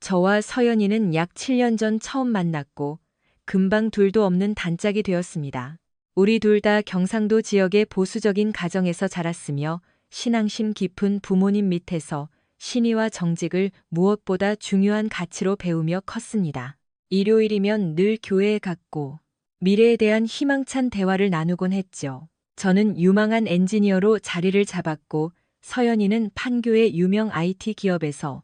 저와 서연이는 약 7년 전 처음 만났고 금방 둘도 없는 단짝이 되었습니다. 우리 둘 다 경상도 지역의 보수적인 가정에서 자랐으며 신앙심 깊은 부모님 밑에서 신의와 정직을 무엇보다 중요한 가치로 배우며 컸습니다. 일요일이면 늘 교회에 갔고 미래에 대한 희망찬 대화를 나누곤 했죠. 저는 유망한 엔지니어로 자리를 잡았고 서연이는 판교의 유명 IT 기업에서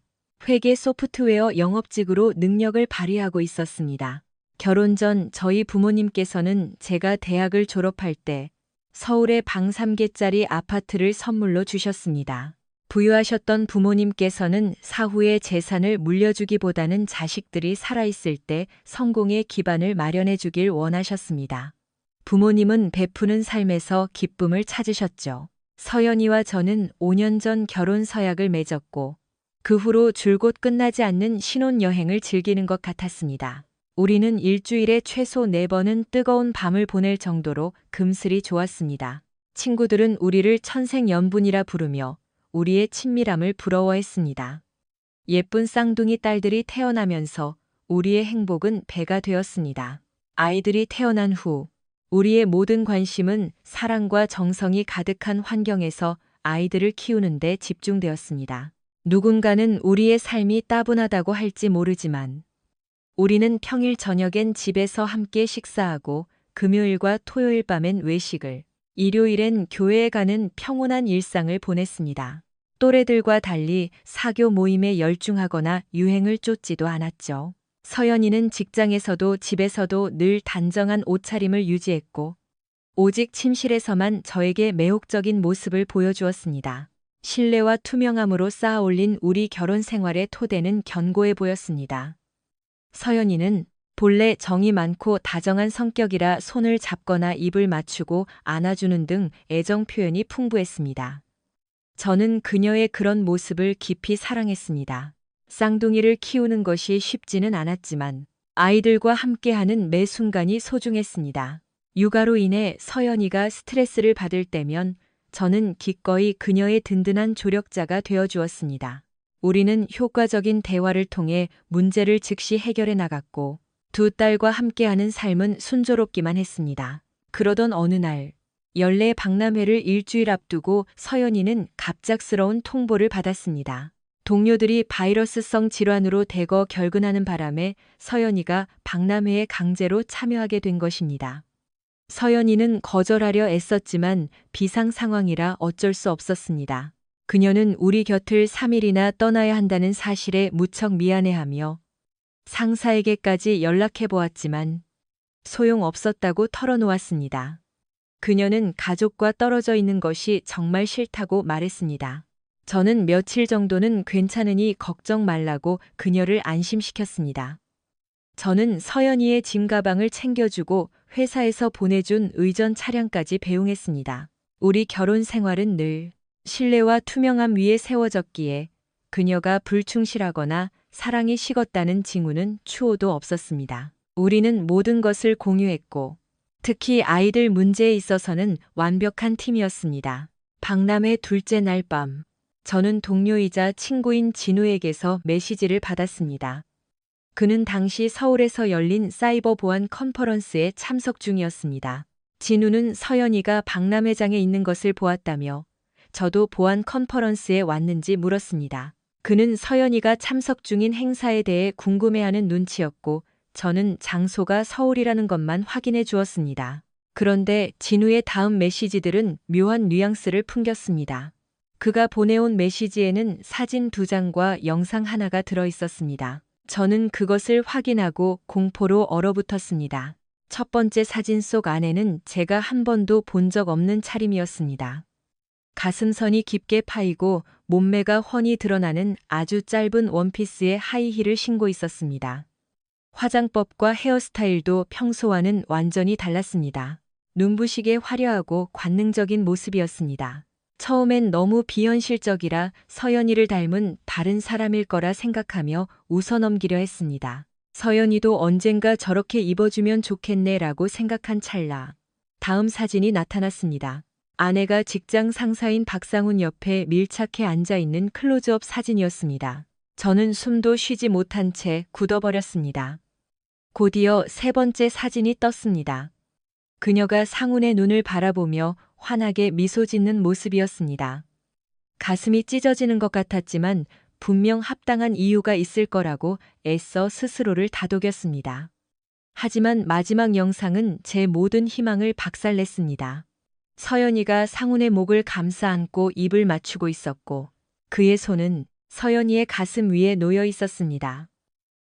회계 소프트웨어 영업직으로 능력을 발휘하고 있었습니다. 결혼 전 저희 부모님께서는 제가 대학을 졸업할 때 서울의 방 3개짜리 아파트를 선물로 주셨습니다. 부유하셨던 부모님께서는 사후에 재산을 물려주기보다는 자식들이 살아있을 때 성공의 기반을 마련해 주길 원하셨습니다. 부모님은 베푸는 삶에서 기쁨을 찾으셨죠. 서연이와 저는 5년 전 결혼 서약을 맺었고 그 후로 줄곧 끝나지 않는 신혼여행을 즐기는 것 같았습니다. 우리는 일주일에 최소 4번은 뜨거운 밤을 보낼 정도로 금슬이 좋았습니다. 친구들은 우리를 천생연분이라 부르며 우리의 친밀함을 부러워했습니다. 예쁜 쌍둥이 딸들이 태어나면서 우리의 행복은 배가 되었습니다. 아이들이 태어난 후 우리의 모든 관심은 사랑과 정성이 가득한 환경에서 아이들을 키우는 데 집중되었습니다. 누군가는 우리의 삶이 따분하다고 할지 모르지만 우리는 평일 저녁엔 집에서 함께 식사하고 금요일과 토요일 밤엔 외식을, 일요일엔 교회에 가는 평온한 일상을 보냈습니다. 또래들과 달리 사교 모임에 열중하거나 유행을 쫓지도 않았죠. 서연이는 직장에서도 집에서도 늘 단정한 옷차림을 유지했고 오직 침실에서만 저에게 매혹적인 모습을 보여주었습니다. 신뢰와 투명함으로 쌓아올린 우리 결혼 생활의 토대는 견고해 보였습니다. 서연이는 본래 정이 많고 다정한 성격이라 손을 잡거나 입을 맞추고 안아주는 등 애정 표현이 풍부했습니다. 저는 그녀의 그런 모습을 깊이 사랑했습니다. 쌍둥이를 키우는 것이 쉽지는 않았지만 아이들과 함께하는 매 순간이 소중했습니다. 육아로 인해 서연이가 스트레스를 받을 때면 저는 기꺼이 그녀의 든든한 조력자가 되어주었습니다. 우리는 효과적인 대화를 통해 문제를 즉시 해결해 나갔고 두 딸과 함께하는 삶은 순조롭기만 했습니다. 그러던 어느 날 연례 박람회를 일주일 앞두고 서연이는 갑작스러운 통보를 받았습니다. 동료들이 바이러스성 질환으로 대거 결근하는 바람에 서연이가 박람회에 강제로 참여하게 된 것입니다. 서연이는 거절하려 애썼지만 비상 상황이라 어쩔 수 없었습니다. 그녀는 우리 곁을 3일이나 떠나야 한다는 사실에 무척 미안해하며 상사에게까지 연락해 보았지만 소용없었다고 털어놓았습니다. 그녀는 가족과 떨어져 있는 것이 정말 싫다고 말했습니다. 저는 며칠 정도는 괜찮으니 걱정 말라고 그녀를 안심시켰습니다. 저는 서연이의 짐 가방을 챙겨주고 회사에서 보내준 의전 차량까지 배웅했습니다. 우리 결혼 생활은 늘 신뢰와 투명함 위에 세워졌기에 그녀가 불충실하거나 사랑이 식었다는 징후는 추호도 없었습니다. 우리는 모든 것을 공유했고 특히 아이들 문제에 있어서는 완벽한 팀이었습니다. 박람회 둘째 날 밤, 저는 동료이자 친구인 진우에게서 메시지를 받았습니다. 그는 당시 서울에서 열린 사이버 보안 컨퍼런스에 참석 중이었습니다. 진우는 서연이가 박람회장에 있는 것을 보았다며 저도 보안 컨퍼런스에 왔는지 물었습니다. 그는 서연이가 참석 중인 행사에 대해 궁금해하는 눈치였고 저는 장소가 서울이라는 것만 확인해 주었습니다. 그런데 진우의 다음 메시지들은 묘한 뉘앙스를 풍겼습니다. 그가 보내온 메시지에는 사진 2장과 영상 하나가 들어 있었습니다. 저는 그것을 확인하고 공포로 얼어붙었습니다. 첫 번째 사진 속 안에는 제가 한 번도 본 적 없는 차림이었습니다. 가슴선이 깊게 파이고 몸매가 훤히 드러나는 아주 짧은 원피스에 하이힐을 신고 있었습니다. 화장법과 헤어스타일도 평소와는 완전히 달랐습니다. 눈부시게 화려하고 관능적인 모습이었습니다. 처음엔 너무 비현실적이라 서연이를 닮은 다른 사람일 거라 생각하며 웃어넘기려 했습니다. 서연이도 언젠가 저렇게 입어주면 좋겠네라고 생각한 찰나 다음 사진이 나타났습니다. 아내가 직장 상사인 박상훈 옆에 밀착해 앉아 있는 클로즈업 사진이었습니다. 저는 숨도 쉬지 못한 채 굳어버렸습니다. 곧이어 세 번째 사진이 떴습니다. 그녀가 상훈의 눈을 바라보며 환하게 미소 짓는 모습이었습니다. 가슴이 찢어지는 것 같았지만 분명 합당한 이유가 있을 거라고 애써 스스로를 다독였습니다. 하지만 마지막 영상은 제 모든 희망을 박살냈습니다. 서연이가 상훈의 목을 감싸 안고 입을 맞추고 있었고 그의 손은 서연이의 가슴 위에 놓여 있었습니다.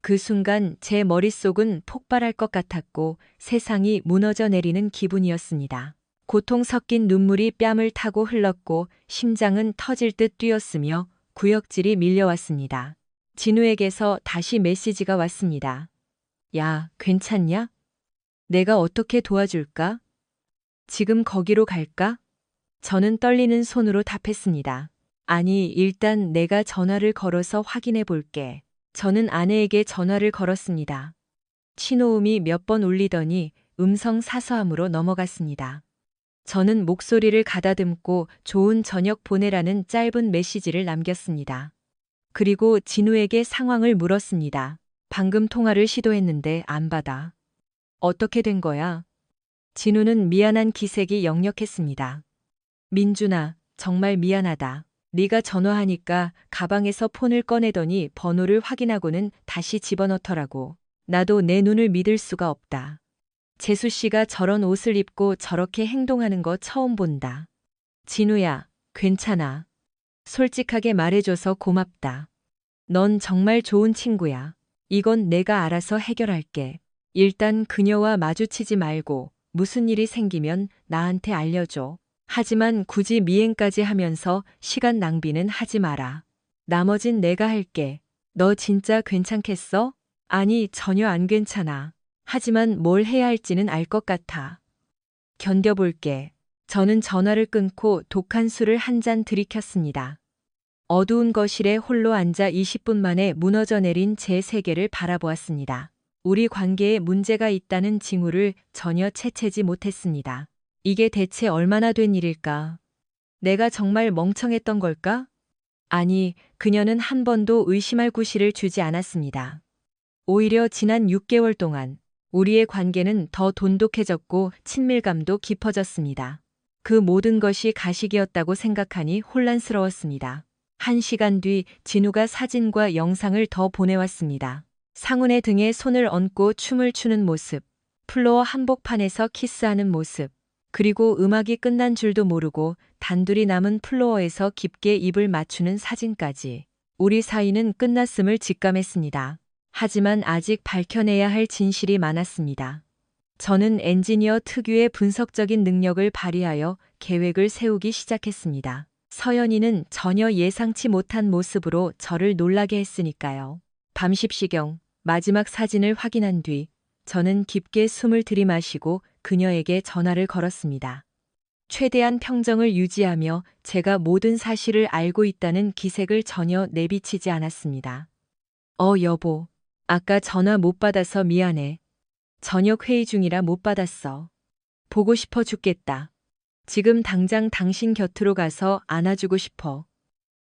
그 순간 제 머릿속은 폭발할 것 같았고 세상이 무너져 내리는 기분이었습니다. 고통 섞인 눈물이 뺨을 타고 흘렀고 심장은 터질 듯 뛰었으며 구역질이 밀려왔습니다. 진우에게서 다시 메시지가 왔습니다. 야, 괜찮냐? 내가 어떻게 도와줄까? 지금 거기로 갈까? 저는 떨리는 손으로 답했습니다. 아니, 일단 내가 전화를 걸어서 확인해 볼게. 저는 아내에게 전화를 걸었습니다. 신호음이 몇 번 울리더니 음성 사서함으로 넘어갔습니다. 저는 목소리를 가다듬고 좋은 저녁 보내라는 짧은 메시지를 남겼습니다. 그리고 진우에게 상황을 물었습니다. 방금 통화를 시도했는데 안 받아. 어떻게 된 거야? 진우는 미안한 기색이 역력했습니다. 민준아, 정말 미안하다. 네가 전화하니까 가방에서 폰을 꺼내더니 번호를 확인하고는 다시 집어넣더라고. 나도 내 눈을 믿을 수가 없다. 재수 씨가 저런 옷을 입고 저렇게 행동하는 거 처음 본다. 진우야, 괜찮아. 솔직하게 말해줘서 고맙다. 넌 정말 좋은 친구야. 이건 내가 알아서 해결할게. 일단 그녀와 마주치지 말고 무슨 일이 생기면 나한테 알려줘. 하지만 굳이 미행까지 하면서 시간 낭비는 하지 마라. 나머진 내가 할게. 너 진짜 괜찮겠어? 아니, 전혀 안 괜찮아. 하지만 뭘 해야 할지는 알 것 같아. 견뎌볼게. 저는 전화를 끊고 독한 술을 한 잔 들이켰습니다. 어두운 거실에 홀로 앉아 20분 만에 무너져 내린 제 세계를 바라보았습니다. 우리 관계에 문제가 있다는 징후를 전혀 채채지 못했습니다. 이게 대체 얼마나 된 일일까? 내가 정말 멍청했던 걸까? 아니, 그녀는 한 번도 의심할 구실을 주지 않았습니다. 오히려 지난 6개월 동안 우리의 관계는 더 돈독해졌고 친밀감도 깊어졌습니다. 그 모든 것이 가식이었다고 생각하니 혼란스러웠습니다. 1시간 뒤 진우가 사진과 영상을 더 보내왔습니다. 상훈의 등에 손을 얹고 춤을 추는 모습, 플로어 한복판에서 키스하는 모습, 그리고 음악이 끝난 줄도 모르고 단둘이 남은 플로어에서 깊게 입을 맞추는 사진까지. 우리 사이는 끝났음을 직감했습니다. 하지만 아직 밝혀내야 할 진실이 많았습니다. 저는 엔지니어 특유의 분석적인 능력을 발휘하여 계획을 세우기 시작했습니다. 서연이는 전혀 예상치 못한 모습으로 저를 놀라게 했으니까요. 밤 10시경 마지막 사진을 확인한 뒤 저는 깊게 숨을 들이마시고 그녀에게 전화를 걸었습니다. 최대한 평정을 유지하며 제가 모든 사실을 알고 있다는 기색을 전혀 내비치지 않았습니다. 여보. 아까 전화 못 받아서 미안해. 저녁 회의 중이라 못 받았어. 보고 싶어 죽겠다. 지금 당장 당신 곁으로 가서 안아주고 싶어.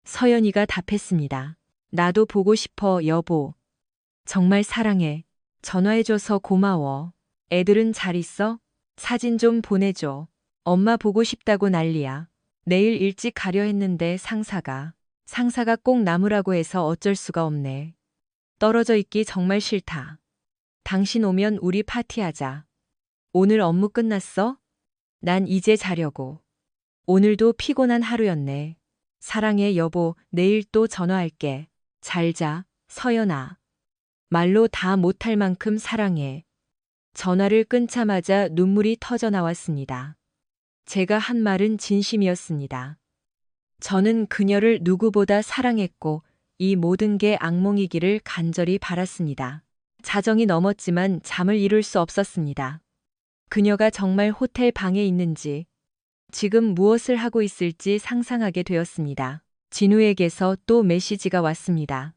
서연이가 답했습니다. 나도 보고 싶어, 여보. 정말 사랑해. 전화해줘서 고마워. 애들은 잘 있어? 사진 좀 보내줘. 엄마 보고 싶다고 난리야. 내일 일찍 가려 했는데 상사가 꼭 남으라고 해서 어쩔 수가 없네. 떨어져 있기 정말 싫다. 당신 오면 우리 파티하자. 오늘 업무 끝났어? 난 이제 자려고. 오늘도 피곤한 하루였네. 사랑해, 여보. 내일 또 전화할게. 잘 자, 서연아. 말로 다 못할 만큼 사랑해. 전화를 끊자마자 눈물이 터져 나왔습니다. 제가 한 말은 진심이었습니다. 저는 그녀를 누구보다 사랑했고 이 모든 게 악몽이기를 간절히 바랐습니다. 자정이 넘었지만 잠을 이룰 수 없었습니다. 그녀가 정말 호텔 방에 있는지, 지금 무엇을 하고 있을지 상상하게 되었습니다. 진우에게서 또 메시지가 왔습니다.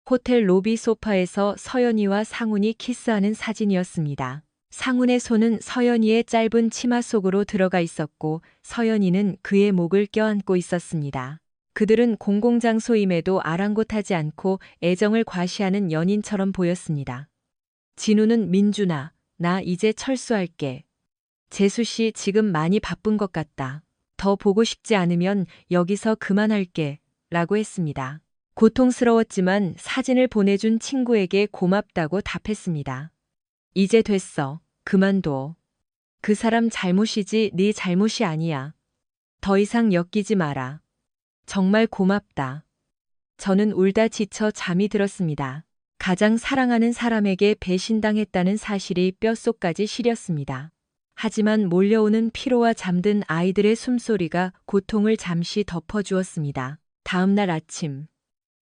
호텔 로비 소파에서 서연이와 상훈이 키스하는 사진이었습니다. 상훈의 손은 서연이의 짧은 치마 속으로 들어가 있었고 서연이는 그의 목을 껴안고 있었습니다. 그들은 공공장소임에도 아랑곳하지 않고 애정을 과시하는 연인처럼 보였습니다. 진우는 민준아, 나 이제 철수할게. 재수 씨 지금 많이 바쁜 것 같다. 더 보고 싶지 않으면 여기서 그만할게. 라고 했습니다. 고통스러웠지만 사진을 보내준 친구에게 고맙다고 답했습니다. 이제 됐어. 그만둬. 그 사람 잘못이지 네 잘못이 아니야. 더 이상 엮이지 마라. 정말 고맙다. 저는 울다 지쳐 잠이 들었습니다. 가장 사랑하는 사람에게 배신당했다는 사실이 뼛속까지 시렸습니다. 하지만 몰려오는 피로와 잠든 아이들의 숨소리가 고통을 잠시 덮어주었습니다. 다음 날 아침.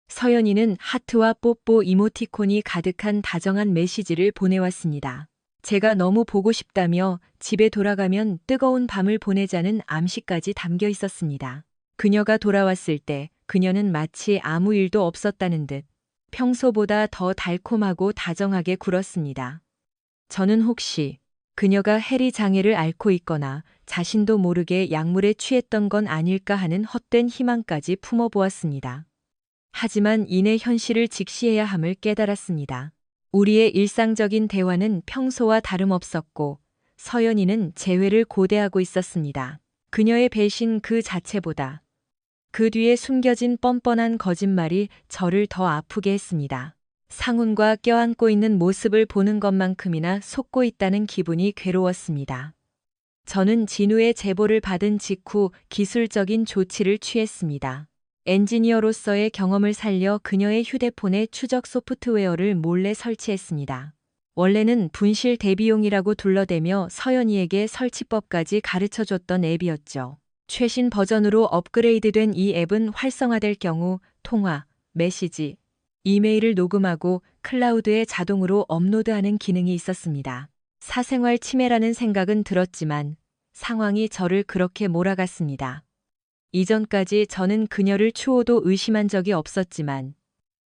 서연이는 하트와 뽀뽀 이모티콘이 가득한 다정한 메시지를 보내왔습니다. 제가 너무 보고 싶다며 집에 돌아가면 뜨거운 밤을 보내자는 암시까지 담겨 있었습니다. 그녀가 돌아왔을 때 그녀는 마치 아무 일도 없었다는 듯 평소보다 더 달콤하고 다정하게 굴었습니다. 저는 혹시 그녀가 해리 장애를 앓고 있거나 자신도 모르게 약물에 취했던 건 아닐까 하는 헛된 희망까지 품어보았습니다. 하지만 이내 현실을 직시해야 함을 깨달았습니다. 우리의 일상적인 대화는 평소와 다름없었고 서연이는 재회를 고대하고 있었습니다. 그녀의 배신 그 자체보다 그 뒤에 숨겨진 뻔뻔한 거짓말이 저를 더 아프게 했습니다. 상훈과 껴안고 있는 모습을 보는 것만큼이나 속고 있다는 기분이 괴로웠습니다. 저는 진우의 제보를 받은 직후 기술적인 조치를 취했습니다. 엔지니어로서의 경험을 살려 그녀의 휴대폰에 추적 소프트웨어를 몰래 설치했습니다. 원래는 분실 대비용이라고 둘러대며 서연이에게 설치법까지 가르쳐줬던 앱이었죠. 최신 버전으로 업그레이드된 이 앱은 활성화될 경우 통화, 메시지, 이메일을 녹음하고 클라우드에 자동으로 업로드하는 기능이 있었습니다. 사생활 침해라는 생각은 들었지만 상황이 저를 그렇게 몰아갔습니다. 이전까지 저는 그녀를 추호도 의심한 적이 없었지만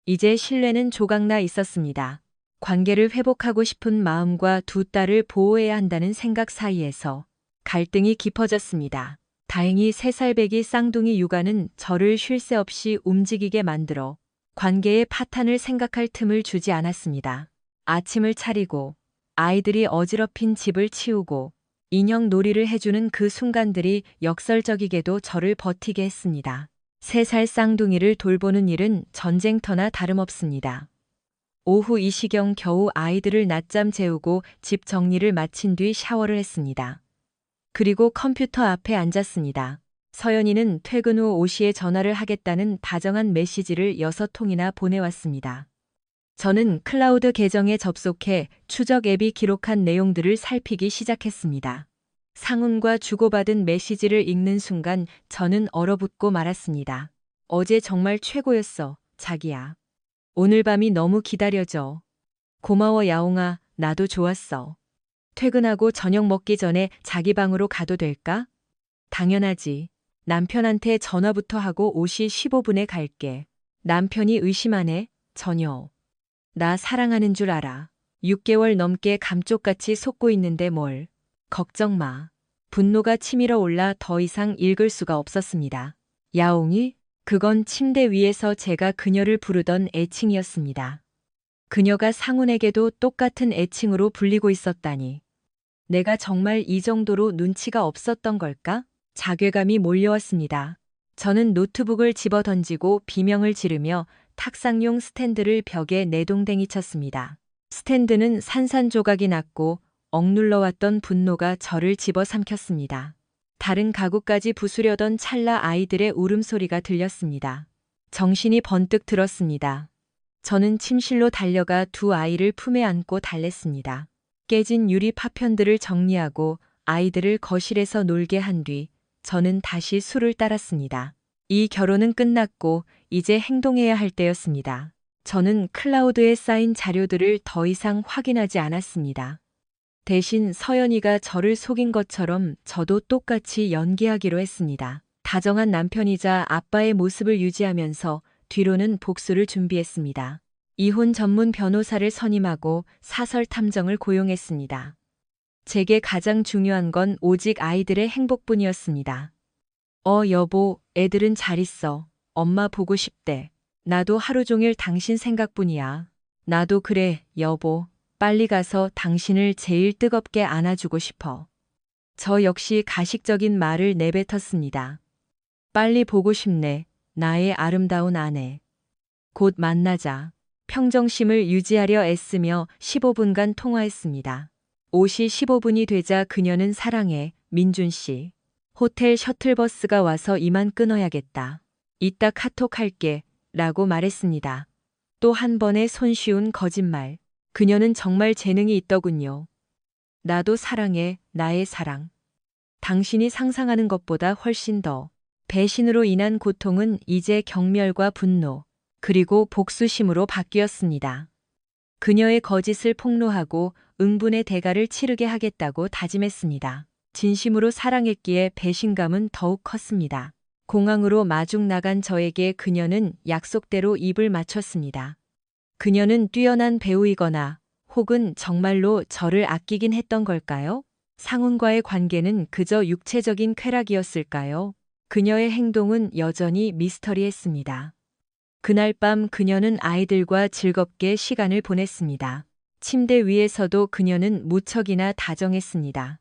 이제 신뢰는 조각나 있었습니다. 관계를 회복하고 싶은 마음과 두 딸을 보호해야 한다는 생각 사이에서 갈등이 깊어졌습니다. 다행히 3살배기 쌍둥이 육아는 저를 쉴 새 없이 움직이게 만들어 관계의 파탄을 생각할 틈을 주지 않았습니다. 아침을 차리고 아이들이 어지럽힌 집을 치우고 인형 놀이를 해주는 그 순간들이 역설적이게도 저를 버티게 했습니다. 3살 쌍둥이를 돌보는 일은 전쟁터나 다름없습니다. 오후 이 시경 겨우 아이들을 낮잠 재우고 집 정리를 마친 뒤 샤워를 했습니다. 그리고 컴퓨터 앞에 앉았습니다. 서연이는 퇴근 후 5시에 전화를 하겠다는 다정한 메시지를 6통이나 보내왔습니다. 저는 클라우드 계정에 접속해 추적 앱이 기록한 내용들을 살피기 시작했습니다. 상훈과 주고받은 메시지를 읽는 순간 저는 얼어붙고 말았습니다. 어제 정말 최고였어, 자기야. 오늘 밤이 너무 기다려져. 고마워 야옹아, 나도 좋았어. 퇴근하고 저녁 먹기 전에 자기 방으로 가도 될까? 당연하지. 남편한테 전화부터 하고 5시 15분에 갈게. 남편이 의심하네. 전혀. 나 사랑하는 줄 알아. 6개월 넘게 감쪽같이 속고 있는데 뭘. 걱정 마. 분노가 치밀어 올라 더 이상 읽을 수가 없었습니다. 야옹이? 그건 침대 위에서 제가 그녀를 부르던 애칭이었습니다. 그녀가 상훈에게도 똑같은 애칭으로 불리고 있었다니. 내가 정말 이 정도로 눈치가 없었던 걸까? 자괴감이 몰려왔습니다. 저는 노트북을 집어던지고 비명을 지르며 탁상용 스탠드를 벽에 내동댕이 쳤습니다. 스탠드는 산산조각이 났고 억눌러왔던 분노가 저를 집어삼켰습니다. 다른 가구까지 부수려던 찰나 아이들의 울음소리가 들렸습니다. 정신이 번뜩 들었습니다. 저는 침실로 달려가 두 아이를 품에 안고 달랬습니다. 깨진 유리 파편들을 정리하고 아이들을 거실에서 놀게 한 뒤 저는 다시 술을 따랐습니다. 이 결혼은 끝났고 이제 행동해야 할 때였습니다. 저는 클라우드에 쌓인 자료들을 더 이상 확인하지 않았습니다. 대신 서연이가 저를 속인 것처럼 저도 똑같이 연기하기로 했습니다. 다정한 남편이자 아빠의 모습을 유지하면서 뒤로는 복수를 준비했습니다. 이혼 전문 변호사를 선임하고 사설 탐정을 고용했습니다. 제게 가장 중요한 건 오직 아이들의 행복뿐이었습니다. 여보, 애들은 잘 있어. 엄마 보고 싶대. 나도 하루 종일 당신 생각뿐이야. 나도 그래, 여보. 빨리 가서 당신을 제일 뜨겁게 안아주고 싶어. 저 역시 가식적인 말을 내뱉었습니다. 빨리 보고 싶네. 나의 아름다운 아내. 곧 만나자. 평정심을 유지하려 애쓰며 15분간 통화했습니다. 오시 15분이 되자 그녀는 사랑해, 민준 씨. 호텔 셔틀버스가 와서 이만 끊어야겠다. 이따 카톡할게. 라고 말했습니다. 또 한 번의 손쉬운 거짓말. 그녀는 정말 재능이 있더군요. 나도 사랑해, 나의 사랑. 당신이 상상하는 것보다 훨씬 더. 배신으로 인한 고통은 이제 경멸과 분노, 그리고 복수심으로 바뀌었습니다. 그녀의 거짓을 폭로하고 응분의 대가를 치르게 하겠다고 다짐했습니다. 진심으로 사랑했기에 배신감은 더욱 컸습니다. 공항으로 마중 나간 저에게 그녀는 약속대로 입을 맞췄습니다. 그녀는 뛰어난 배우이거나 혹은 정말로 저를 아끼긴 했던 걸까요? 상훈과의 관계는 그저 육체적인 쾌락이었을까요? 그녀의 행동은 여전히 미스터리했습니다. 그날 밤 그녀는 아이들과 즐겁게 시간을 보냈습니다. 침대 위에서도 그녀는 무척이나 다정했습니다.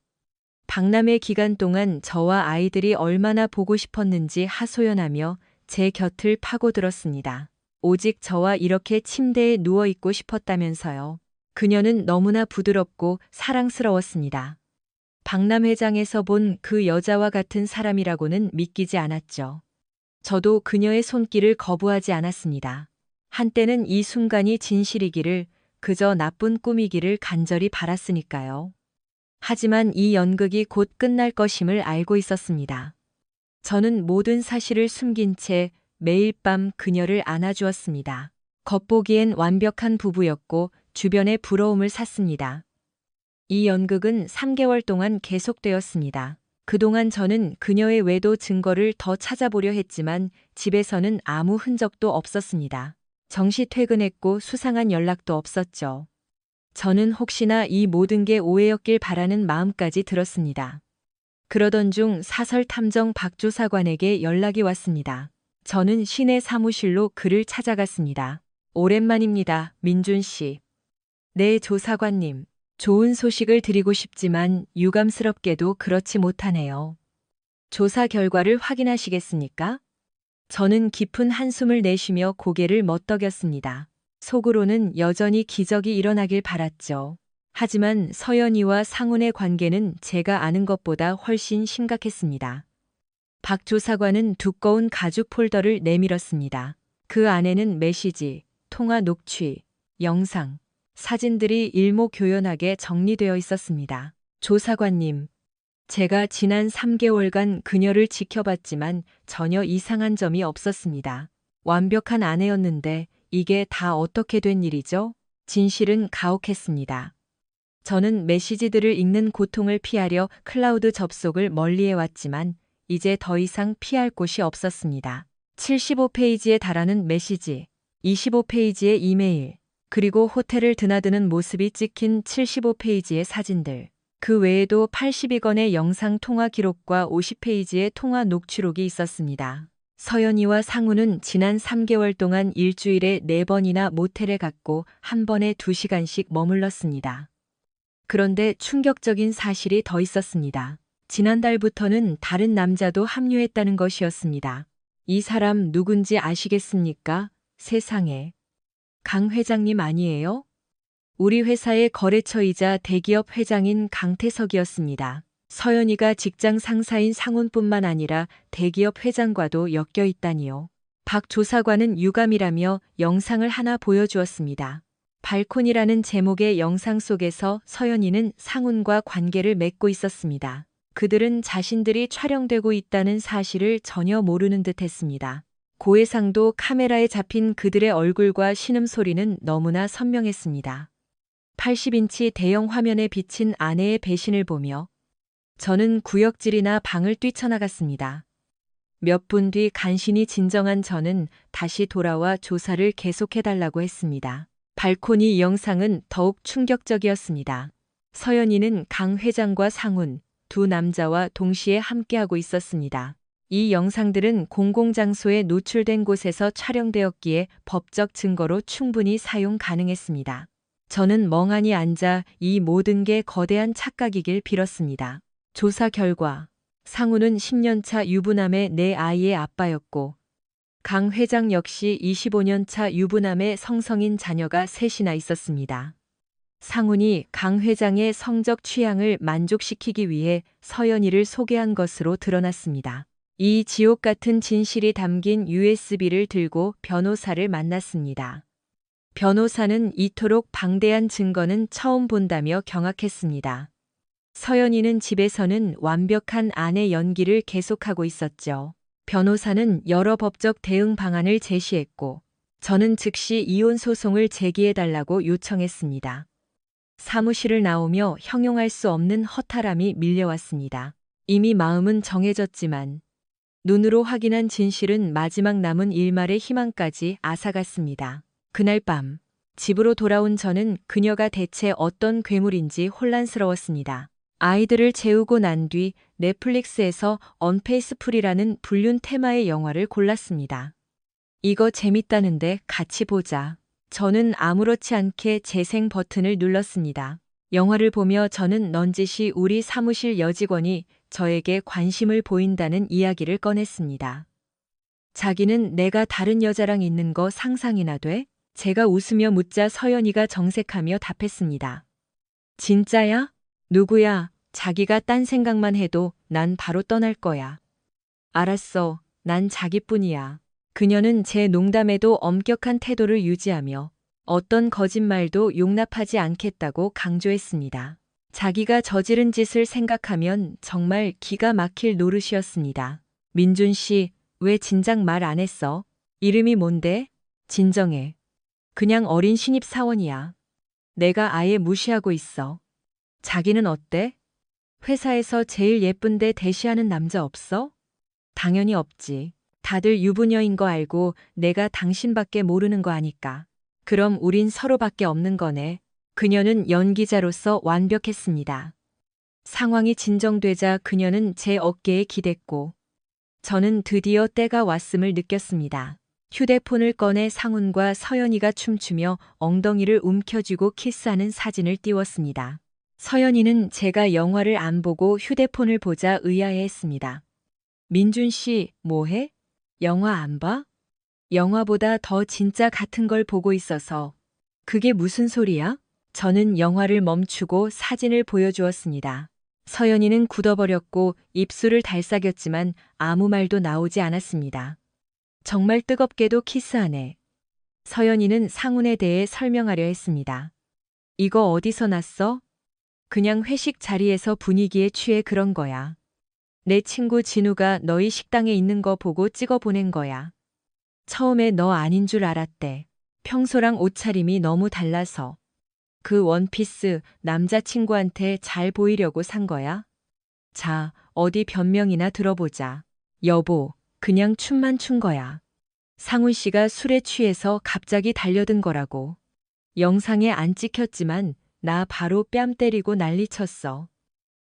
박람회 기간 동안 저와 아이들이 얼마나 보고 싶었는지 하소연하며 제 곁을 파고들었습니다. 오직 저와 이렇게 침대에 누워있고 싶었다면서요. 그녀는 너무나 부드럽고 사랑스러웠습니다. 박람회장에서 본 그 여자와 같은 사람이라고는 믿기지 않았죠. 저도 그녀의 손길을 거부하지 않았습니다. 한때는 이 순간이 진실이기를, 그저 나쁜 꿈이기를 간절히 바랐으니까요. 하지만 이 연극이 곧 끝날 것임을 알고 있었습니다. 저는 모든 사실을 숨긴 채 매일 밤 그녀를 안아주었습니다. 겉보기엔 완벽한 부부였고 주변에 부러움을 샀습니다. 이 연극은 3개월 동안 계속되었습니다. 그동안 저는 그녀의 외도 증거를 더 찾아보려 했지만 집에서는 아무 흔적도 없었습니다. 정시 퇴근했고 수상한 연락도 없었죠. 저는 혹시나 이 모든 게 오해였길 바라는 마음까지 들었습니다. 그러던 중 사설 탐정 박 조사관에게 연락이 왔습니다. 저는 시내 사무실로 그를 찾아갔습니다. 오랜만입니다, 민준 씨. 네, 조사관님. 좋은 소식을 드리고 싶지만 유감스럽게도 그렇지 못하네요. 조사 결과를 확인하시겠습니까? 저는 깊은 한숨을 내쉬며 고개를 멋덕였습니다. 속으로는 여전히 기적이 일어나길 바랐죠. 하지만 서연이와 상훈의 관계는 제가 아는 것보다 훨씬 심각했습니다. 박 조사관은 두꺼운 가죽 폴더를 내밀었습니다. 그 안에는 메시지, 통화 녹취, 영상, 사진들이 일목요연하게 정리되어 있었습니다. 조사관님, 제가 지난 3개월간 그녀를 지켜봤지만 전혀 이상한 점이 없었습니다. 완벽한 아내였는데 이게 다 어떻게 된 일이죠? 진실은 가혹했습니다. 저는 메시지들을 읽는 고통을 피하려 클라우드 접속을 멀리해왔지만 이제 더 이상 피할 곳이 없었습니다. 75페이지에 달하는 메시지, 25페이지의 이메일, 그리고 호텔을 드나드는 모습이 찍힌 75페이지의 사진들. 그 외에도 82건의 영상 통화 기록과 50페이지의 통화 녹취록이 있었습니다. 서연이와 상우는 지난 3개월 동안 일주일에 4번이나 모텔에 갔고 한 번에 2시간씩 머물렀습니다. 그런데 충격적인 사실이 더 있었습니다. 지난달부터는 다른 남자도 합류했다는 것이었습니다. 이 사람 누군지 아시겠습니까? 세상에. 강 회장님 아니에요? 우리 회사의 거래처이자 대기업 회장인 강태석이었습니다. 서연이가 직장 상사인 상훈뿐만 아니라 대기업 회장과도 엮여 있다니요. 박 조사관은 유감이라며 영상을 하나 보여주었습니다. 발콘이라는 제목의 영상 속에서 서연이는 상훈과 관계를 맺고 있었습니다. 그들은 자신들이 촬영되고 있다는 사실을 전혀 모르는 듯 했습니다. 고해상도 카메라에 잡힌 그들의 얼굴과 신음소리는 너무나 선명했습니다. 80인치 대형 화면에 비친 아내의 배신을 보며 저는 구역질이나 방을 뛰쳐나갔습니다. 몇 분 뒤 간신히 진정한 저는 다시 돌아와 조사를 계속해달라고 했습니다. 발코니 영상은 더욱 충격적이었습니다. 서연이는 강 회장과 상훈, 두 남자와 동시에 함께하고 있었습니다. 이 영상들은 공공장소에 노출된 곳에서 촬영되었기에 법적 증거로 충분히 사용 가능했습니다. 저는 멍하니 앉아 이 모든 게 거대한 착각이길 빌었습니다. 조사 결과 상우는 10년차 유부남의 내 아이의 아빠였고 강 회장 역시 25년차 유부남의 성성인 자녀가 셋이나 있었습니다. 상훈이 강 회장의 성적 취향을 만족시키기 위해 서연이를 소개한 것으로 드러났습니다. 이 지옥 같은 진실이 담긴 USB를 들고 변호사를 만났습니다. 변호사는 이토록 방대한 증거는 처음 본다며 경악했습니다. 서연이는 집에서는 완벽한 아내 연기를 계속하고 있었죠. 변호사는 여러 법적 대응 방안을 제시했고, 저는 즉시 이혼 소송을 제기해달라고 요청했습니다. 사무실을 나오며 형용할 수 없는 허탈함이 밀려왔습니다. 이미 마음은 정해졌지만, 눈으로 확인한 진실은 마지막 남은 일말의 희망까지 앗아갔습니다. 그날 밤, 집으로 돌아온 저는 그녀가 대체 어떤 괴물인지 혼란스러웠습니다. 아이들을 재우고 난 뒤 넷플릭스에서 언페이스풀이라는 불륜 테마의 영화를 골랐습니다. 이거 재밌다는데 같이 보자. 저는 아무렇지 않게 재생 버튼을 눌렀습니다. 영화를 보며 저는 넌지시 우리 사무실 여직원이 저에게 관심을 보인다는 이야기를 꺼냈습니다. 자기는 내가 다른 여자랑 있는 거 상상이나 돼? 제가 웃으며 묻자 서연이가 정색하며 답했습니다. 진짜야? 누구야? 자기가 딴 생각만 해도 난 바로 떠날 거야. 알았어. 난 자기뿐이야. 그녀는 제 농담에도 엄격한 태도를 유지하며 어떤 거짓말도 용납하지 않겠다고 강조했습니다. 자기가 저지른 짓을 생각하면 정말 기가 막힐 노릇이었습니다. 민준 씨, 왜 진작 말 안 했어? 이름이 뭔데? 진정해. 그냥 어린 신입사원이야. 내가 아예 무시하고 있어. 자기는 어때? 회사에서 제일 예쁜데 대시하는 남자 없어? 당연히 없지. 다들 유부녀인 거 알고 내가 당신밖에 모르는 거 아니까. 그럼 우린 서로밖에 없는 거네. 그녀는 연기자로서 완벽했습니다. 상황이 진정되자 그녀는 제 어깨에 기댔고 저는 드디어 때가 왔음을 느꼈습니다. 휴대폰을 꺼내 상훈과 서연이가 춤추며 엉덩이를 움켜쥐고 키스하는 사진을 띄웠습니다. 서연이는 제가 영화를 안 보고 휴대폰을 보자 의아해했습니다. 민준 씨, 뭐해? 영화 안 봐? 영화보다 더 진짜 같은 걸 보고 있어서. 그게 무슨 소리야? 저는 영화를 멈추고 사진을 보여주었습니다. 서연이는 굳어버렸고 입술을 달싹였지만 아무 말도 나오지 않았습니다. 정말 뜨겁게도 키스하네. 서연이는 상훈에 대해 설명하려 했습니다. 이거 어디서 났어? 그냥 회식 자리에서 분위기에 취해 그런 거야. 내 친구 진우가 너희 식당에 있는 거 보고 찍어 보낸 거야. 처음에 너 아닌 줄 알았대. 평소랑 옷차림이 너무 달라서. 그 원피스 남자친구한테 잘 보이려고 산 거야? 자, 어디 변명이나 들어보자. 여보, 그냥 춤만 춘 거야. 상훈 씨가 술에 취해서 갑자기 달려든 거라고. 영상에 안 찍혔지만 나 바로 뺨 때리고 난리쳤어.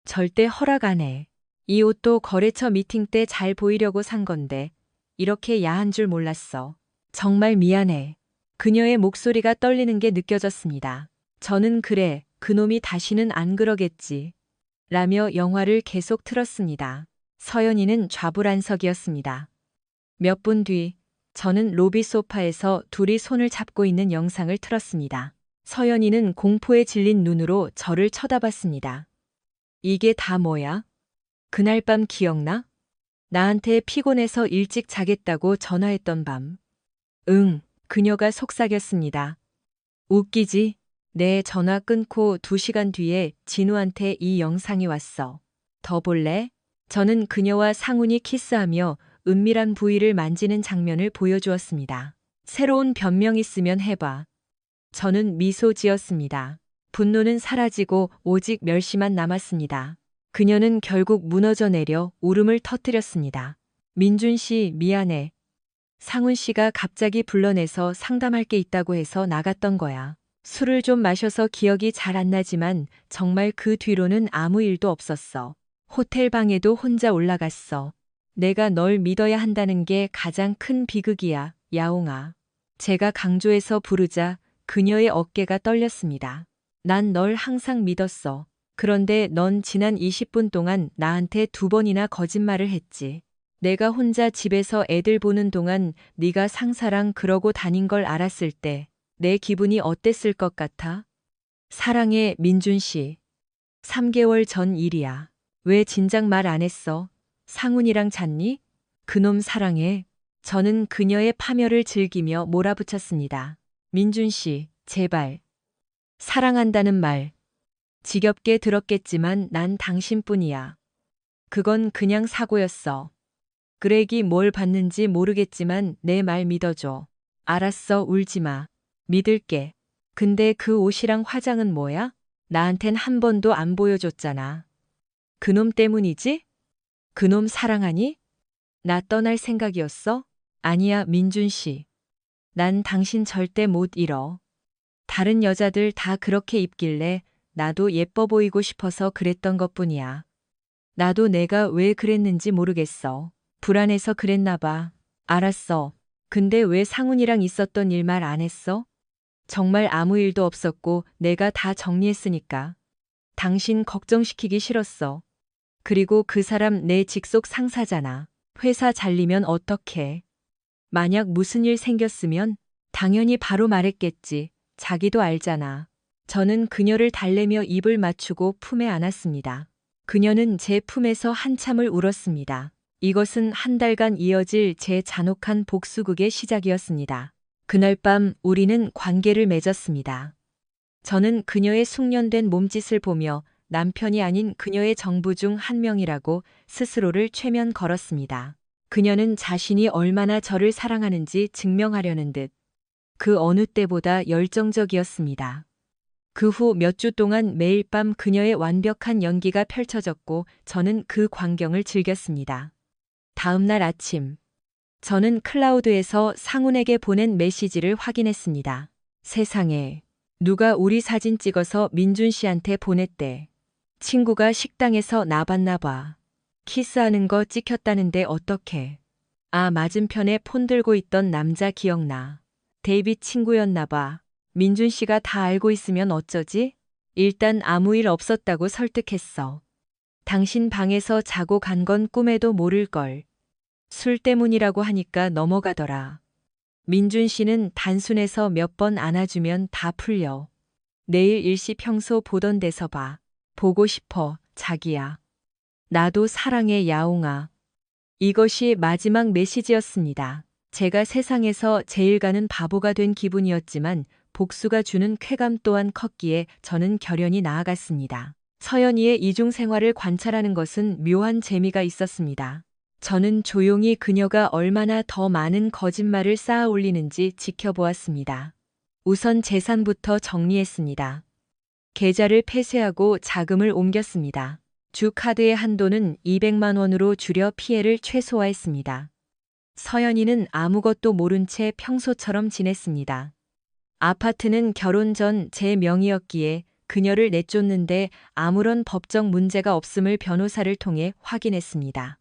절대 허락 안 해. 이 옷도 거래처 미팅 때 잘 보이려고 산 건데 이렇게 야한 줄 몰랐어. 정말 미안해. 그녀의 목소리가 떨리는 게 느껴졌습니다. 저는 그래, 그놈이 다시는 안 그러겠지. 라며 영화를 계속 틀었습니다. 서연이는 좌불안석이었습니다. 몇 분 뒤, 저는 로비 소파에서 둘이 손을 잡고 있는 영상을 틀었습니다. 서연이는 공포에 질린 눈으로 저를 쳐다봤습니다. 이게 다 뭐야? 그날 밤 기억나? 나한테 피곤해서 일찍 자겠다고 전화했던 밤. 응, 그녀가 속삭였습니다. 웃기지? 내 전화 끊고 2시간 뒤에 진우한테 이 영상이 왔어. 더 볼래? 저는 그녀와 상훈이 키스하며 은밀한 부위를 만지는 장면을 보여주었습니다. 새로운 변명 있으면 해봐. 저는 미소 지었습니다. 분노는 사라지고 오직 멸시만 남았습니다. 그녀는 결국 무너져 내려 울음을 터뜨렸습니다. 민준 씨, 미안해. 상훈 씨가 갑자기 불러내서 상담할 게 있다고 해서 나갔던 거야. 술을 좀 마셔서 기억이 잘 안 나지만 정말 그 뒤로는 아무 일도 없었어. 호텔 방에도 혼자 올라갔어. 내가 널 믿어야 한다는 게 가장 큰 비극이야, 야옹아. 제가 강조해서 부르자 그녀의 어깨가 떨렸습니다. 난 널 항상 믿었어. 그런데 넌 지난 20분 동안 나한테 2번이나 거짓말을 했지. 내가 혼자 집에서 애들 보는 동안 네가 상사랑 그러고 다닌 걸 알았을 때 내 기분이 어땠을 것 같아? 사랑해, 민준 씨. 3개월 전 일이야. 왜 진작 말 안 했어? 상훈이랑 잤니? 그놈 사랑해. 저는 그녀의 파멸을 즐기며 몰아붙였습니다. 민준 씨, 제발. 사랑한다는 말. 지겹게 들었겠지만 난 당신뿐이야. 그건 그냥 사고였어. 그렉이 뭘 봤는지 모르겠지만 내 말 믿어줘. 알았어, 울지 마. 믿을게. 근데 그 옷이랑 화장은 뭐야? 나한텐 한 번도 안 보여줬잖아. 그놈 때문이지? 그놈 사랑하니? 나 떠날 생각이었어? 아니야, 민준 씨. 난 당신 절대 못 잃어. 다른 여자들 다 그렇게 입길래 나도 예뻐 보이고 싶어서 그랬던 것뿐이야. 나도 내가 왜 그랬는지 모르겠어. 불안해서 그랬나 봐. 알았어. 근데 왜 상훈이랑 있었던 일 말 안 했어? 정말 아무 일도 없었고 내가 다 정리했으니까. 당신 걱정시키기 싫었어. 그리고 그 사람 내 직속 상사잖아. 회사 잘리면 어떡해. 만약 무슨 일 생겼으면 당연히 바로 말했겠지. 자기도 알잖아. 저는 그녀를 달래며 입을 맞추고 품에 안았습니다. 그녀는 제 품에서 한참을 울었습니다. 이것은 한 달간 이어질 제 잔혹한 복수극의 시작이었습니다. 그날 밤 우리는 관계를 맺었습니다. 저는 그녀의 숙련된 몸짓을 보며 남편이 아닌 그녀의 정부 중 한 명이라고 스스로를 최면 걸었습니다. 그녀는 자신이 얼마나 저를 사랑하는지 증명하려는 듯 그 어느 때보다 열정적이었습니다. 그 후 몇 주 동안 매일 밤 그녀의 완벽한 연기가 펼쳐졌고 저는 그 광경을 즐겼습니다. 다음 날 아침, 저는 클라우드에서 상훈에게 보낸 메시지를 확인했습니다. 세상에, 누가 우리 사진 찍어서 민준 씨한테 보냈대. 친구가 식당에서 나 봤나 봐. 키스하는 거 찍혔다는데 어떡해. 아, 맞은편에 폰 들고 있던 남자 기억나. 데이빗 친구였나 봐. 민준 씨가 다 알고 있으면 어쩌지? 일단 아무 일 없었다고 설득했어. 당신 방에서 자고 간 건 꿈에도 모를걸. 술 때문이라고 하니까 넘어가더라. 민준 씨는 단순해서 몇 번 안아주면 다 풀려. 내일 일시 평소 보던 데서 봐. 보고 싶어, 자기야. 나도 사랑해, 야옹아. 이것이 마지막 메시지였습니다. 제가 세상에서 제일 가는 바보가 된 기분이었지만 복수가 주는 쾌감 또한 컸기에 저는 결연히 나아갔습니다. 서연이의 이중 생활을 관찰하는 것은 묘한 재미가 있었습니다. 저는 조용히 그녀가 얼마나 더 많은 거짓말을 쌓아 올리는지 지켜보았습니다. 우선 재산부터 정리했습니다. 계좌를 폐쇄하고 자금을 옮겼습니다. 주 카드의 한도는 200만 원으로 줄여 피해를 최소화했습니다. 서연이는 아무것도 모른 채 평소처럼 지냈습니다. 아파트는 결혼 전 제 명의였기에 그녀를 내쫓는데 아무런 법적 문제가 없음을 변호사를 통해 확인했습니다.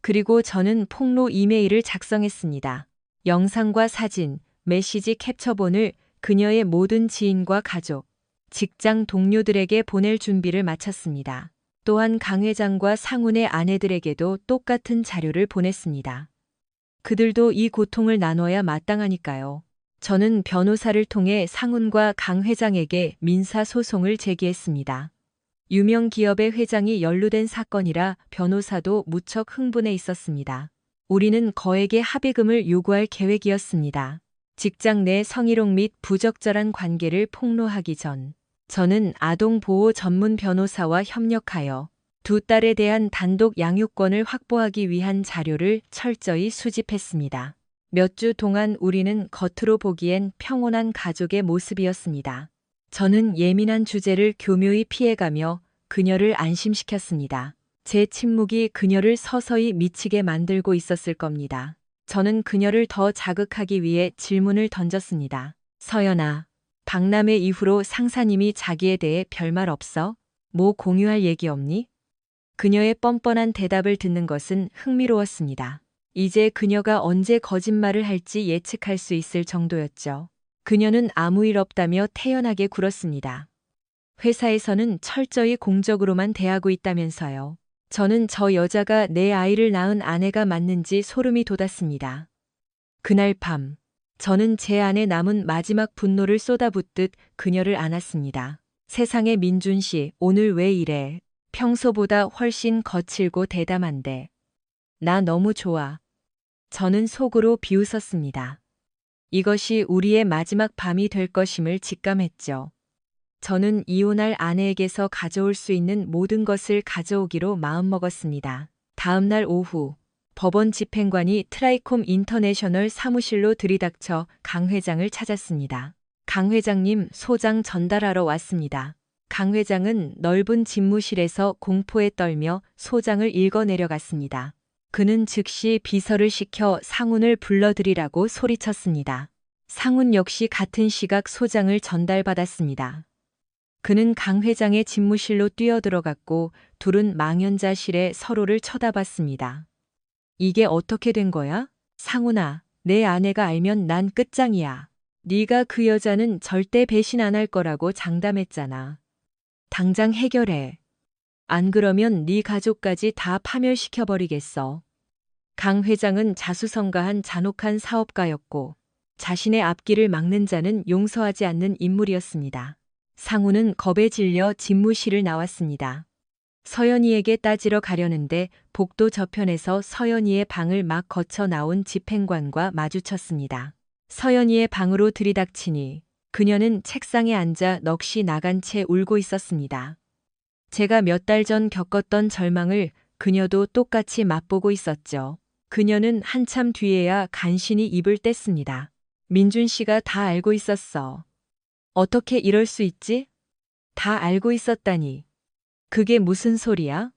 그리고 저는 폭로 이메일을 작성했습니다. 영상과 사진, 메시지 캡처본을 그녀의 모든 지인과 가족, 직장 동료들에게 보낼 준비를 마쳤습니다. 또한 강 회장과 상훈의 아내들에게도 똑같은 자료를 보냈습니다. 그들도 이 고통을 나눠야 마땅하니까요. 저는 변호사를 통해 상훈과 강 회장에게 민사소송을 제기했습니다. 유명 기업의 회장이 연루된 사건이라 변호사도 무척 흥분해 있었습니다. 우리는 거액의 합의금을 요구할 계획이었습니다. 직장 내 성희롱 및 부적절한 관계를 폭로하기 전, 저는 아동보호 전문 변호사와 협력하여 두 딸에 대한 단독 양육권을 확보하기 위한 자료를 철저히 수집했습니다. 몇 주 동안 우리는 겉으로 보기엔 평온한 가족의 모습이었습니다. 저는 예민한 주제를 교묘히 피해가며 그녀를 안심시켰습니다. 제 침묵이 그녀를 서서히 미치게 만들고 있었을 겁니다. 저는 그녀를 더 자극하기 위해 질문을 던졌습니다. 서연아, 박람회 이후로 상사님이 자기에 대해 별말 없어? 뭐 공유할 얘기 없니? 그녀의 뻔뻔한 대답을 듣는 것은 흥미로웠습니다. 이제 그녀가 언제 거짓말을 할지 예측할 수 있을 정도였죠. 그녀는 아무 일 없다며 태연하게 굴었습니다. 회사에서는 철저히 공적으로만 대하고 있다면서요. 저는 저 여자가 내 아이를 낳은 아내가 맞는지 소름이 돋았습니다. 그날 밤, 저는 제 안에 남은 마지막 분노를 쏟아붓듯 그녀를 안았습니다. 세상에 민준 씨, 오늘 왜 이래? 평소보다 훨씬 거칠고 대담한데. 나 너무 좋아. 저는 속으로 비웃었습니다. 이것이 우리의 마지막 밤이 될 것임을 직감했죠. 저는 이혼할 아내에게서 가져올 수 있는 모든 것을 가져오기로 마음먹었습니다. 다음 날 오후, 법원 집행관이 트라이콤 인터내셔널 사무실로 들이닥쳐 강 회장을 찾았습니다. 강 회장님, 소장 전달하러 왔습니다. 강 회장은 넓은 집무실에서 공포에 떨며 소장을 읽어 내려갔습니다. 그는 즉시 비서를 시켜 상훈을 불러들이라고 소리쳤습니다. 상훈 역시 같은 시각 소장을 전달받았습니다. 그는 강 회장의 집무실로 뛰어들어갔고 둘은 망연자실에 서로를 쳐다봤습니다. 이게 어떻게 된 거야? 상훈아, 내 아내가 알면 난 끝장이야. 네가 그 여자는 절대 배신 안 할 거라고 장담했잖아. 당장 해결해. 안 그러면 네 가족까지 다 파멸시켜버리겠어. 강 회장은 자수성가한 잔혹한 사업가였고 자신의 앞길을 막는 자는 용서하지 않는 인물이었습니다. 상우는 겁에 질려 집무실을 나왔습니다. 서연이에게 따지러 가려는데 복도 저편에서 서연이의 방을 막 거쳐 나온 집행관과 마주쳤습니다. 서연이의 방으로 들이닥치니 그녀는 책상에 앉아 넋이 나간 채 울고 있었습니다. 제가 몇 달 전 겪었던 절망을 그녀도 똑같이 맛보고 있었죠. 그녀는 한참 뒤에야 간신히 입을 뗐습니다. 민준 씨가 다 알고 있었어. 어떻게 이럴 수 있지? 다 알고 있었다니. 그게 무슨 소리야?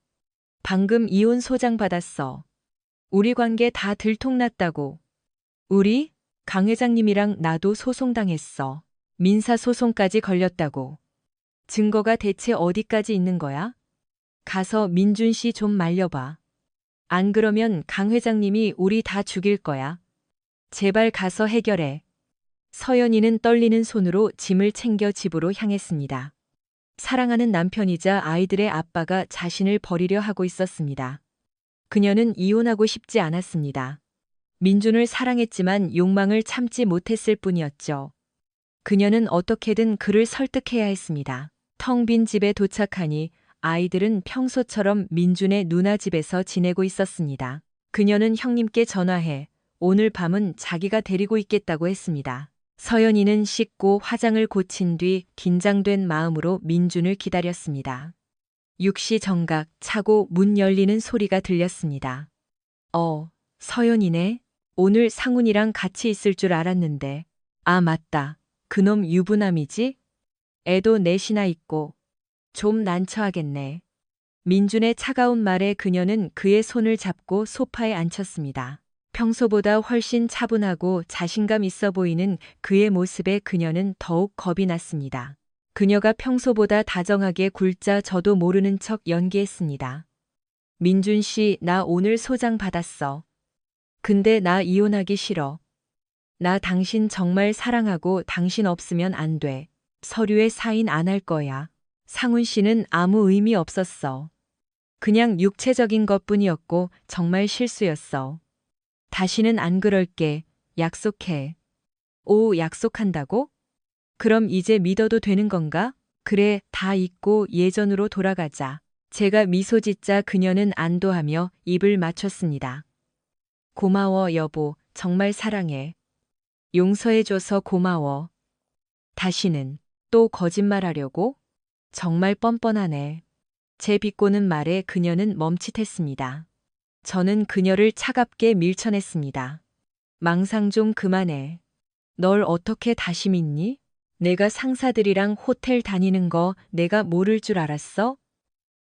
방금 이혼 소장 받았어. 우리 관계 다 들통났다고. 우리? 강 회장님이랑 나도 소송당했어. 민사소송까지 걸렸다고. 증거가 대체 어디까지 있는 거야? 가서 민준 씨 좀 말려봐. 안 그러면 강 회장님이 우리 다 죽일 거야. 제발 가서 해결해. 서연이는 떨리는 손으로 짐을 챙겨 집으로 향했습니다. 사랑하는 남편이자 아이들의 아빠가 자신을 버리려 하고 있었습니다. 그녀는 이혼하고 싶지 않았습니다. 민준을 사랑했지만 욕망을 참지 못했을 뿐이었죠. 그녀는 어떻게든 그를 설득해야 했습니다. 텅 빈 집에 도착하니 아이들은 평소처럼 민준의 누나 집에서 지내고 있었습니다. 그녀는 형님께 전화해 오늘 밤은 자기가 데리고 있겠다고 했습니다. 서연이는 씻고 화장을 고친 뒤 긴장된 마음으로 민준을 기다렸습니다. 6시 정각 차고 문 열리는 소리가 들렸습니다. 서연이네. 오늘 상훈이랑 같이 있을 줄 알았는데. 아, 맞다. 그놈 유부남이지? 애도 넷이나 있고. 좀 난처하겠네. 민준의 차가운 말에 그녀는 그의 손을 잡고 소파에 앉혔습니다. 평소보다 훨씬 차분하고 자신감 있어 보이는 그의 모습에 그녀는 더욱 겁이 났습니다. 그녀가 평소보다 다정하게 굴자 저도 모르는 척 연기했습니다. 민준 씨, 나 오늘 소장 받았어. 근데 나 이혼하기 싫어. 나 당신 정말 사랑하고 당신 없으면 안 돼. 서류에 사인 안 할 거야. 상훈 씨는 아무 의미 없었어. 그냥 육체적인 것뿐이었고 정말 실수였어. 다시는 안 그럴게. 약속해. 오, 약속한다고? 그럼 이제 믿어도 되는 건가? 그래, 다 잊고 예전으로 돌아가자. 제가 미소 짓자 그녀는 안도하며 입을 맞췄습니다. 고마워, 여보. 정말 사랑해. 용서해줘서 고마워. 다시는 또 거짓말하려고? 정말 뻔뻔하네. 제 비꼬는 말에 그녀는 멈칫했습니다. 저는 그녀를 차갑게 밀쳐냈습니다. 망상 좀 그만해. 널 어떻게 다시 믿니? 내가 상사들이랑 호텔 다니는 거 내가 모를 줄 알았어?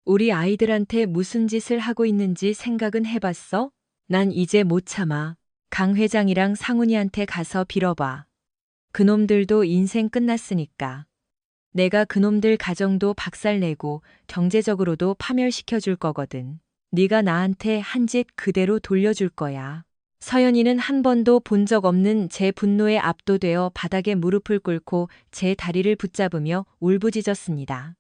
우리 아이들한테 무슨 짓을 하고 있는지 생각은 해봤어? 난 이제 못 참아. 강 회장이랑 상훈이한테 가서 빌어봐. 그놈들도 인생 끝났으니까. 내가 그놈들 가정도 박살내고 경제적으로도 파멸시켜 줄 거거든. 네가 나한테 한 집 그대로 돌려줄 거야. 서연이는 한 번도 본 적 없는 제 분노에 압도되어 바닥에 무릎을 꿇고 제 다리를 붙잡으며 울부짖었습니다.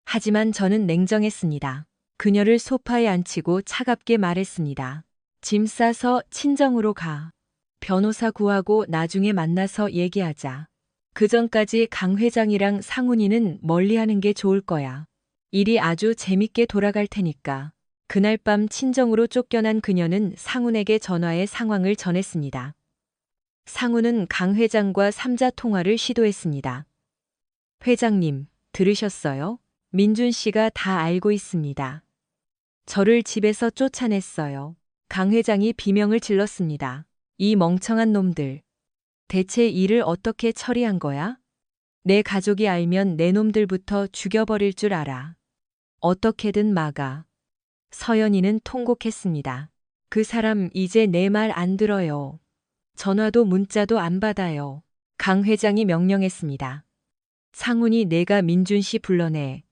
하지만 저는 냉정했습니다. 그녀를 소파에 앉히고 차갑게 말했습니다. 짐 싸서 친정으로 가. 변호사 구하고 나중에 만나서 얘기하자. 그 전까지 강 회장이랑 상훈이는 멀리하는 게 좋을 거야. 일이 아주 재밌게 돌아갈 테니까. 그날 밤 친정으로 쫓겨난 그녀는 상훈에게 전화해 상황을 전했습니다. 상훈은 강 회장과 삼자 통화를 시도했습니다. 회장님, 들으셨어요? 민준 씨가 다 알고 있습니다. 저를 집에서 쫓아냈어요. 강 회장이 비명을 질렀습니다. 이 멍청한 놈들. 대체 일을 어떻게 처리한 거야? 내 가족이 알면 내 놈들부터 죽여버릴 줄 알아. 어떻게든 막아. 서연이는 통곡했습니다. 그 사람 이제 내 말 안 들어요. 전화도 문자도 안 받아요. 강 회장이 명령했습니다. 상훈이 내가 민준 씨 불러내.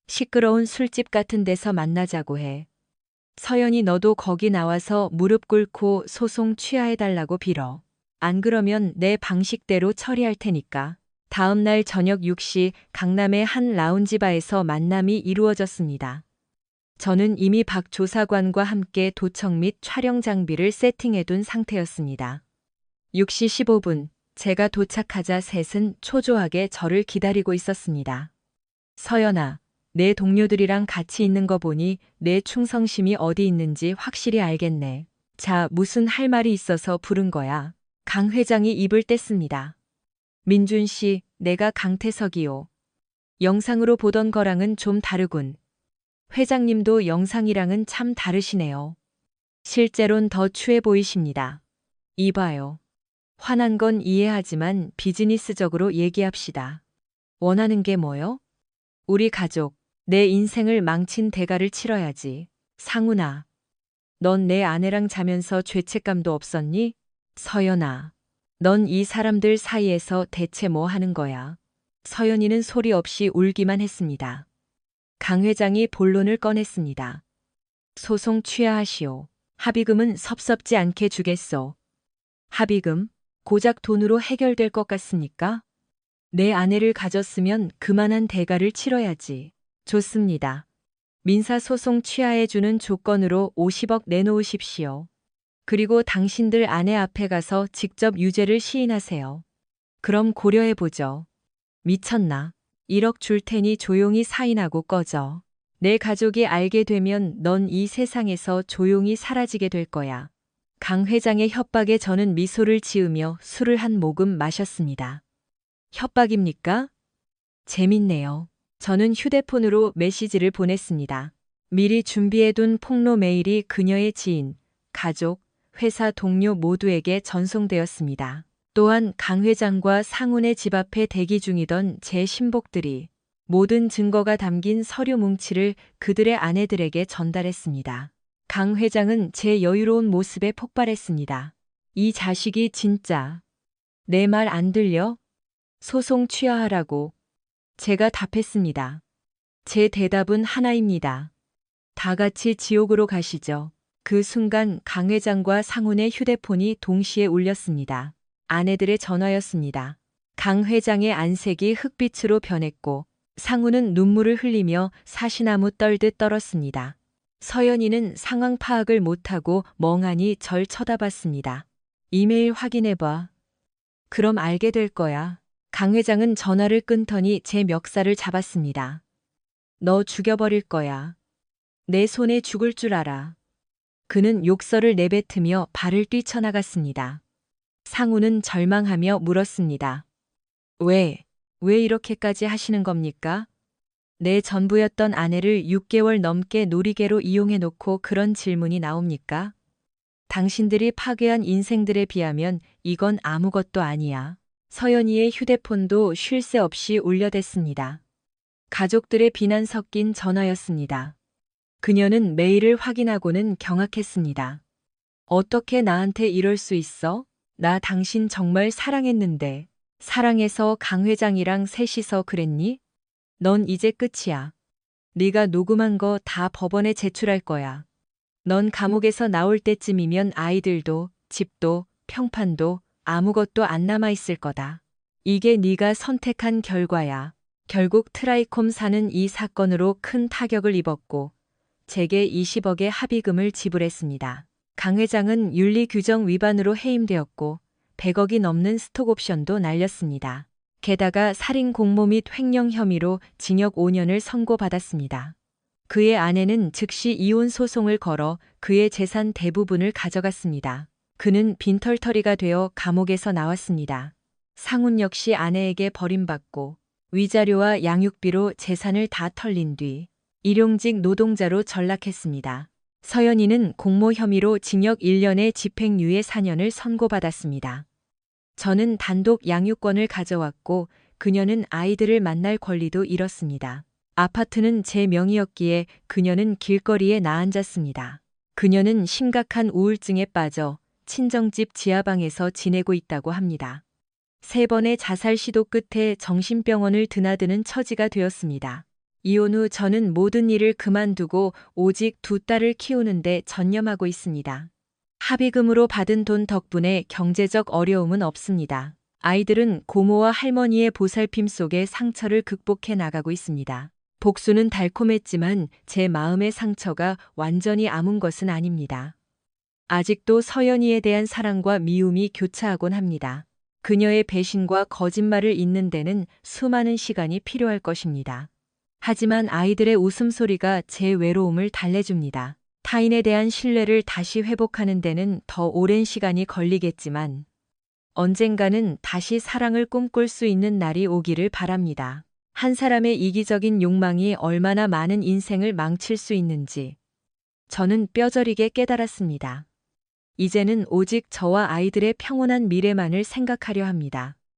시끄러운 술집 같은 데서 만나자고 해. 서연이 너도 거기 나와서 무릎 꿇고 소송 취하해달라고 빌어. 안 그러면 내 방식대로 처리할 테니까. 다음 날 저녁 6시 강남의 한 라운지바에서 만남이 이루어졌습니다. 저는 이미 박 조사관과 함께 도청 및 촬영 장비를 세팅해둔 상태였습니다. 6시 15분, 제가 도착하자 셋은 초조하게 저를 기다리고 있었습니다. 서연아, 내 동료들이랑 같이 있는 거 보니 내 충성심이 어디 있는지 확실히 알겠네. 자, 무슨 할 말이 있어서 부른 거야. 강 회장이 입을 뗐습니다. 민준 씨, 내가 강태석이요. 영상으로 보던 거랑은 좀 다르군. 회장님도 영상이랑은 참 다르시네요. 실제론 더 추해 보이십니다. 이봐요. 화난 건 이해하지만 비즈니스적으로 얘기합시다. 원하는 게 뭐요? 우리 가족, 내 인생을 망친 대가를 치러야지. 상훈아, 넌 내 아내랑 자면서 죄책감도 없었니? 서연아, 넌 이 사람들 사이에서 대체 뭐 하는 거야? 서연이는 소리 없이 울기만 했습니다. 강 회장이 본론을 꺼냈습니다. 소송 취하하시오. 합의금은 섭섭지 않게 주겠소. 합의금? 고작 돈으로 해결될 것 같습니까? 내 아내를 가졌으면 그만한 대가를 치러야지. 좋습니다. 민사소송 취하해주는 조건으로 50억 내놓으십시오. 그리고 당신들 아내 앞에 가서 직접 유죄를 시인하세요. 그럼 고려해보죠. 미쳤나? 1억 줄 테니 조용히 사인하고 꺼져. 내 가족이 알게 되면 넌 이 세상에서 조용히 사라지게 될 거야. 강 회장의 협박에 저는 미소를 지으며 술을 한 모금 마셨습니다. 협박입니까? 재밌네요. 저는 휴대폰으로 메시지를 보냈습니다. 미리 준비해둔 폭로 메일이 그녀의 지인, 가족, 회사 동료 모두에게 전송되었습니다. 또한 강 회장과 상훈의 집 앞에 대기 중이던 제 신복들이 모든 증거가 담긴 서류 뭉치를 그들의 아내들에게 전달했습니다. 강 회장은 제 여유로운 모습에 폭발했습니다. 이 자식이 진짜 내 말 안 들려? 소송 취하하라고. 제가 답했습니다. 제 대답은 하나입니다. 다 같이 지옥으로 가시죠. 그 순간 강 회장과 상훈의 휴대폰이 동시에 울렸습니다. 아내들의 전화였습니다. 강 회장의 안색이 흑빛으로 변했고 상훈은 눈물을 흘리며 사시나무 떨듯 떨었습니다. 서연이는 상황 파악을 못하고 멍하니 절 쳐다봤습니다. 이메일 확인해봐. 그럼 알게 될 거야. 강 회장은 전화를 끊더니 제 멱살을 잡았습니다. 너 죽여버릴 거야. 내 손에 죽을 줄 알아. 그는 욕설을 내뱉으며 발을 뛰쳐나갔습니다. 상훈은 절망하며 물었습니다. 왜 이렇게까지 하시는 겁니까? 내 전부였던 아내를 6개월 넘게 놀이개로 이용해 놓고 그런 질문이 나옵니까? 당신들이 파괴한 인생들에 비하면 이건 아무것도 아니야. 서연이의 휴대폰도 쉴 새 없이 울려댔습니다. 가족들의 비난 섞인 전화였습니다. 그녀는 메일을 확인하고는 경악했습니다. 어떻게 나한테 이럴 수 있어? 나 당신 정말 사랑했는데. 사랑해서 강 회장이랑 셋이서 그랬니? 넌 이제 끝이야. 네가 녹음한 거 다 법원에 제출할 거야. 넌 감옥에서 나올 때쯤이면 아이들도, 집도, 평판도, 아무것도 안 남아 있을 거다. 이게 네가 선택한 결과야. 결국 트라이콤사는 이 사건으로 큰 타격을 입었고 제게 20억의 합의금을 지불했습니다. 강 회장은 윤리 규정 위반으로 해임되었고 100억이 넘는 스톡옵션도 날렸습니다. 게다가 살인 공모 및 횡령 혐의로 징역 5년을 선고받았습니다. 그의 아내는 즉시 이혼 소송을 걸어 그의 재산 대부분을 가져갔습니다. 그는 빈털터리가 되어 감옥에서 나왔습니다. 상훈 역시 아내에게 버림받고 위자료와 양육비로 재산을 다 털린 뒤 일용직 노동자로 전락했습니다. 서연이는 공모 혐의로 징역 1년에 집행유예 4년을 선고받았습니다. 저는 단독 양육권을 가져왔고 그녀는 아이들을 만날 권리도 잃었습니다. 아파트는 제 명의였기에 그녀는 길거리에 나앉았습니다. 그녀는 심각한 우울증에 빠져 친정집 지하방에서 지내고 있다고 합니다. 3번의 자살 시도 끝에 정신병원을 드나드는 처지가 되었습니다. 이혼 후 저는 모든 일을 그만두고 오직 2딸을 키우는데 전념하고 있습니다. 합의금으로 받은 돈 덕분에 경제적 어려움은 없습니다. 아이들은 고모와 할머니의 보살핌 속에 상처를 극복해 나가고 있습니다. 복수는 달콤했지만 제 마음의 상처가 완전히 아문 것은 아닙니다. 아직도 서연이에 대한 사랑과 미움이 교차하곤 합니다. 그녀의 배신과 거짓말을 잇는 데는 수많은 시간이 필요할 것입니다. 하지만 아이들의 웃음소리가 제 외로움을 달래줍니다. 타인에 대한 신뢰를 다시 회복하는 데는 더 오랜 시간이 걸리겠지만 언젠가는 다시 사랑을 꿈꿀 수 있는 날이 오기를 바랍니다. 한 사람의 이기적인 욕망이 얼마나 많은 인생을 망칠 수 있는지 저는 뼈저리게 깨달았습니다. 이제는 오직 저와 아이들의 평온한 미래만을 생각하려 합니다.